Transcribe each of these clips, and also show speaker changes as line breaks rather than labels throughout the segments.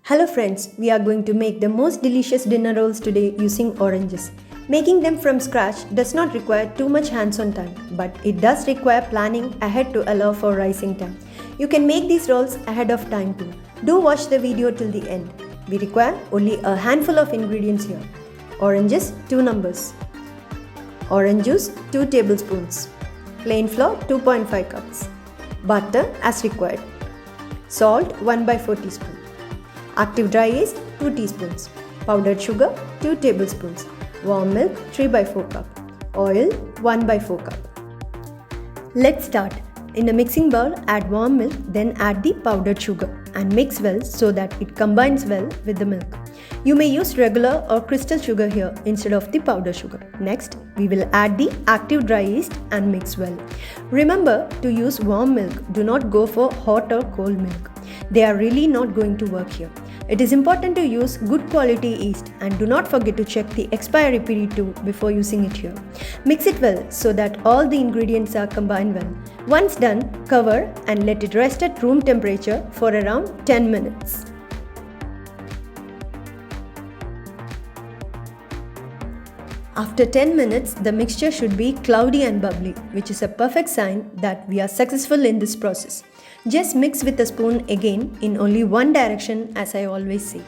Hello friends, we are going to make the most delicious dinner rolls today using oranges. Making them from scratch does not require too much hands-on time, but it does require planning ahead to allow for rising time. You can make these rolls ahead of time too. Do watch the video till the end. We require only a handful of ingredients here. Oranges, 2 numbers. Orange juice, 2 tablespoons. Plain flour, 2.5 cups. Butter as required. Salt, 1/4 teaspoon. Active dry yeast, 2 teaspoons. Powdered sugar, 2 tablespoons. Warm milk, 3/4 cup. Oil, 1/4 cup. Let's start. In a mixing bowl, add warm milk, then add the powdered sugar and mix well so that it combines well with the milk. You may use regular or crystal sugar here instead of the powdered sugar. Next, we will add the active dry yeast and mix well. Remember to use warm milk. Do not go for hot or cold milk. They are really not going to work here. It is important to use good quality yeast and do not forget to check the expiry period too before using it here. Mix it well so that all the ingredients are combined well. Once done, cover and let it rest at room temperature for around 10 minutes. After 10 minutes, the mixture should be cloudy and bubbly, which is a perfect sign that we are successful in this process. Just mix with a spoon again in only one direction, as I always say.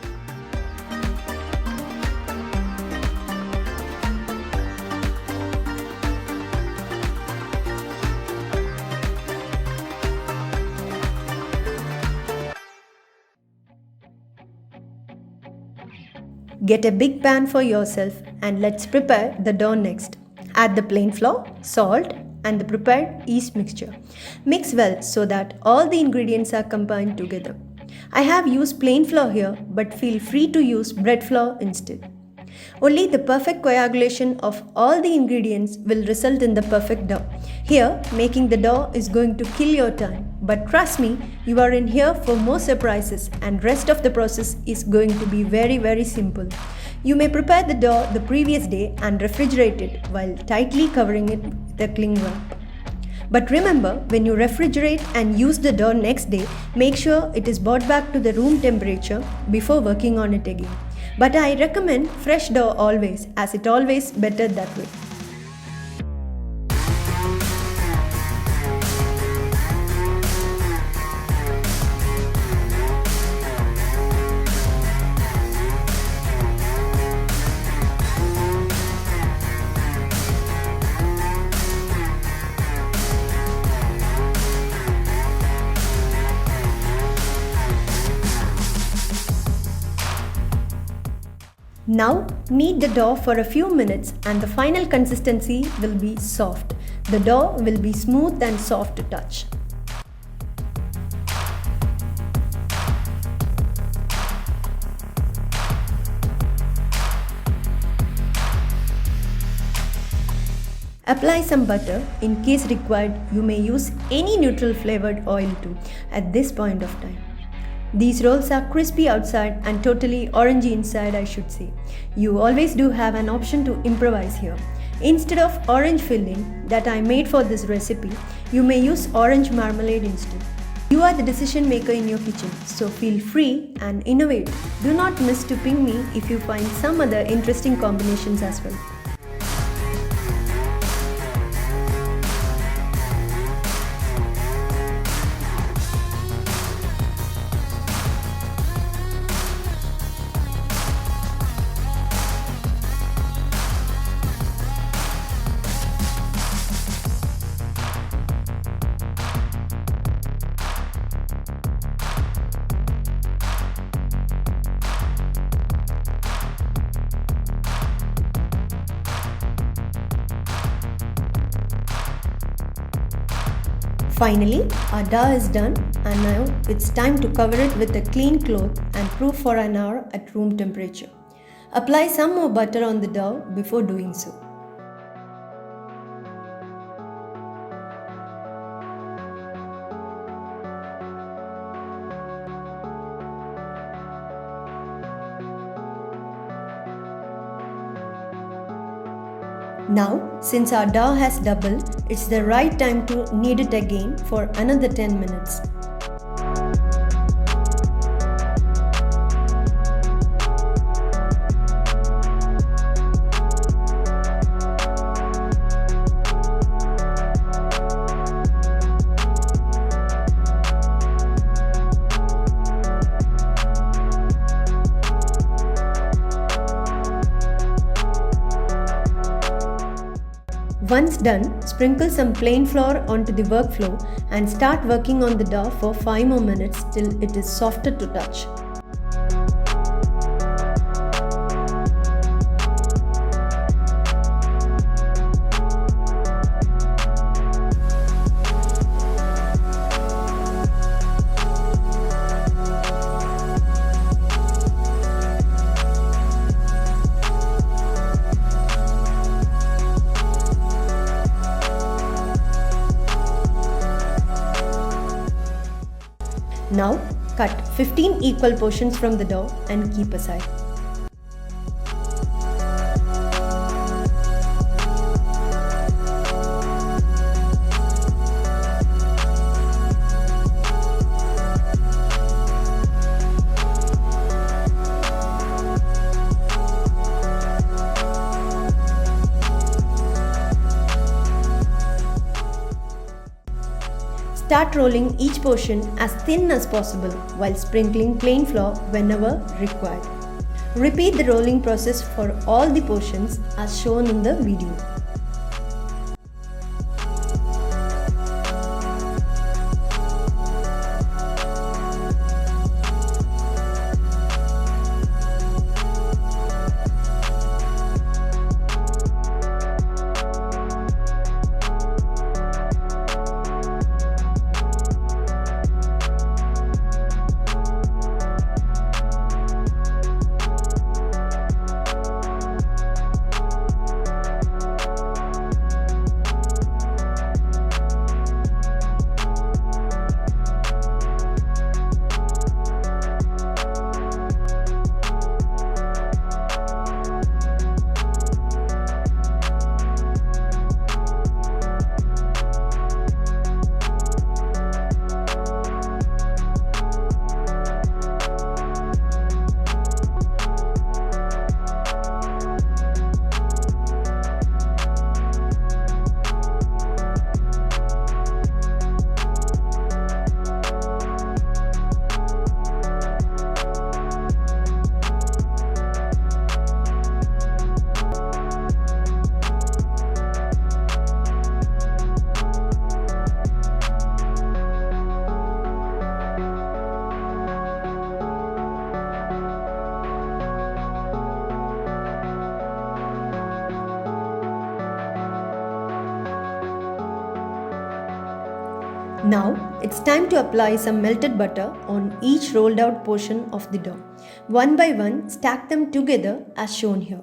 Get a big pan for yourself and let's prepare the dough next. Add the plain flour, salt and the prepared yeast mixture. Mix well so that all the ingredients are combined together. I have used plain flour here, but feel free to use bread flour instead. Only the perfect coagulation of all the ingredients will result in the perfect dough. Here, making the dough is going to kill your time, but trust me, you are in here for more surprises and rest of the process is going to be very simple. You may prepare the dough the previous day and refrigerate it while tightly covering it with a cling wrap. But remember, when you refrigerate and use the dough next day, make sure it is brought back to the room temperature before working on it again. But I recommend fresh dough always, as it always better that way. Now knead the dough for a few minutes and the final consistency will be soft. The dough will be smooth and soft to touch. Apply some butter. In case required, you may use any neutral flavored oil too at this point of time. These rolls are crispy outside and totally orangey inside, I should say. You always do have an option to improvise here. Instead of orange filling that I made for this recipe, you may use orange marmalade instead. You are the decision maker in your kitchen, so feel free and innovate. Do not miss to ping me if you find some other interesting combinations as well. Finally, our dough is done and now it's time to cover it with a clean cloth and proof for an hour at room temperature. Apply some more butter on the dough before doing so. Now, since our dough has doubled, it's the right time to knead it again for another 10 minutes. Once done, sprinkle some plain flour onto the workflow and start working on the dough for 5 more minutes till it is softer to touch. Now, cut 15 equal portions from the dough and keep aside. Start rolling each portion as thin as possible while sprinkling plain flour whenever required. Repeat the rolling process for all the portions as shown in the video. Now, it's time to apply some melted butter on each rolled out portion of the dough. One by one, stack them together as shown here.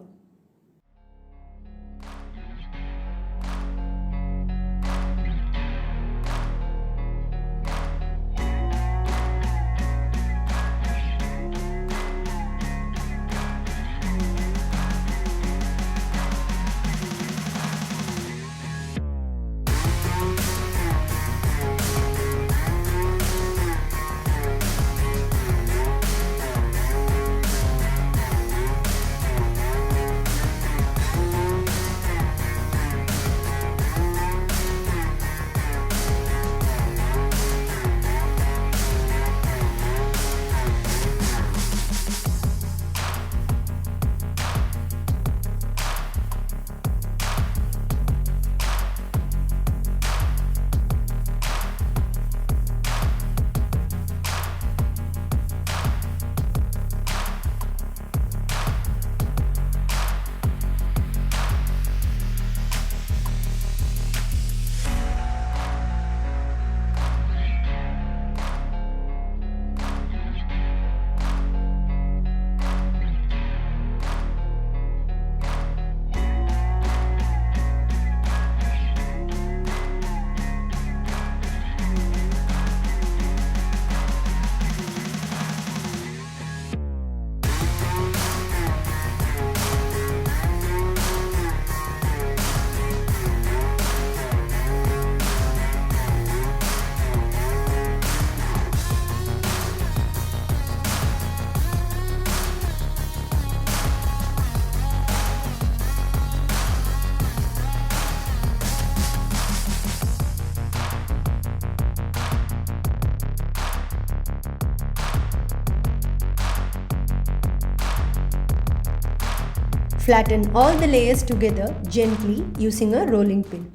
Flatten all the layers together gently using a rolling pin.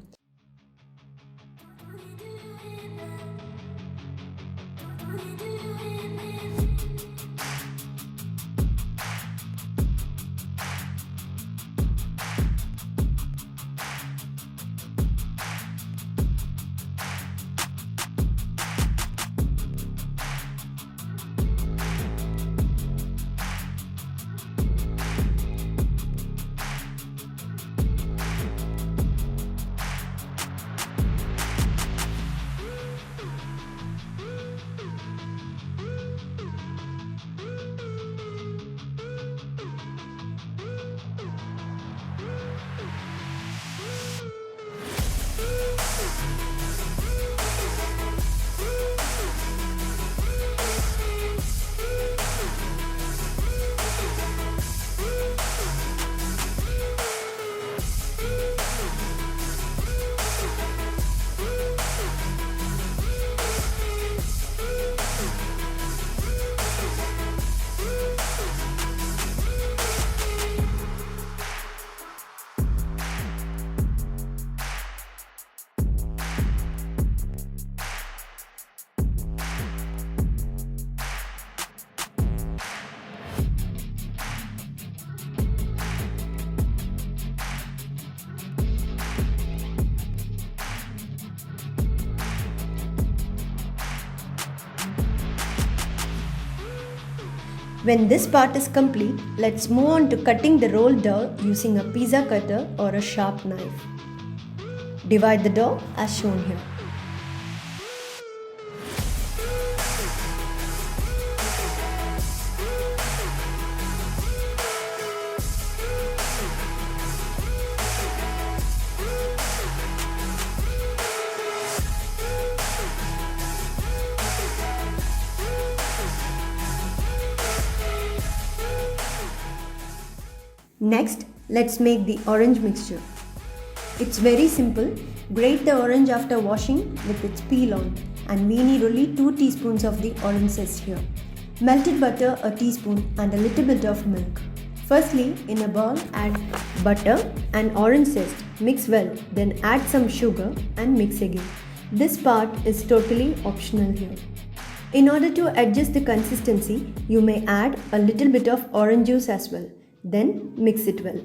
When this part is complete, let's move on to cutting the rolled dough using a pizza cutter or a sharp knife. Divide the dough as shown here. Next, let's make the orange mixture. It's very simple. Grate the orange after washing with its peel on, and we need only 2 teaspoons of the orange zest here. Melted butter a teaspoon and a little bit of milk. Firstly, in a bowl add butter and orange zest. Mix well, then add some sugar and mix again. This part is totally optional here. In order to adjust the consistency, you may add a little bit of orange juice as well. Then mix it well.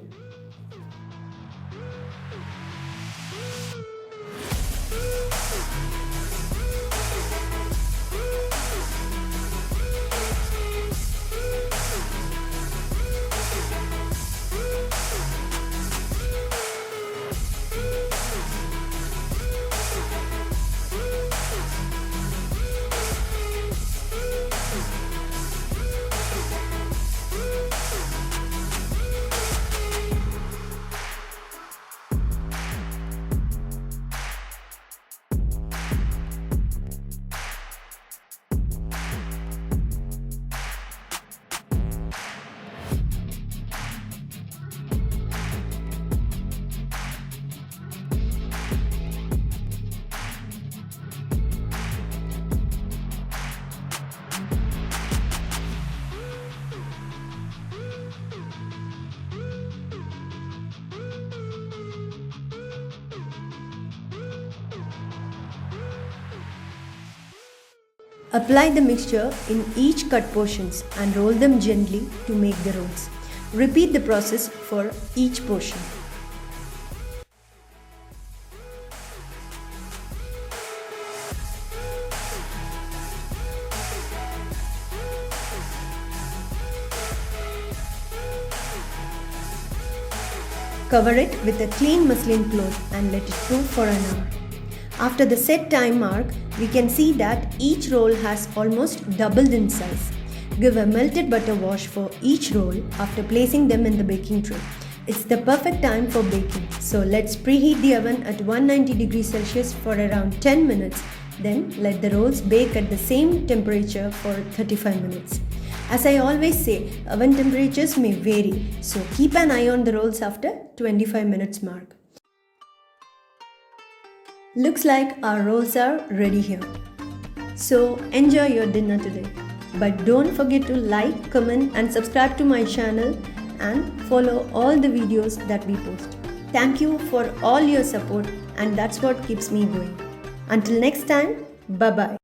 Apply the mixture in each cut portions and roll them gently to make the rolls. Repeat the process for each portion. Cover it with a clean muslin cloth and let it cool for an hour. After the set time mark, we can see that each roll has almost doubled in size. Give a melted butter wash for each roll after placing them in the baking tray. It's the perfect time for baking. So let's preheat the oven at 190 degrees Celsius for around 10 minutes. Then let the rolls bake at the same temperature for 35 minutes. As I always say, oven temperatures may vary, so keep an eye on the rolls after 25 minutes mark. Looks like our rolls are ready here. So enjoy your dinner today. But don't forget to like, comment and subscribe to my channel and follow all the videos that we post. Thank you for all your support, and that's what keeps me going. Until next time, bye bye.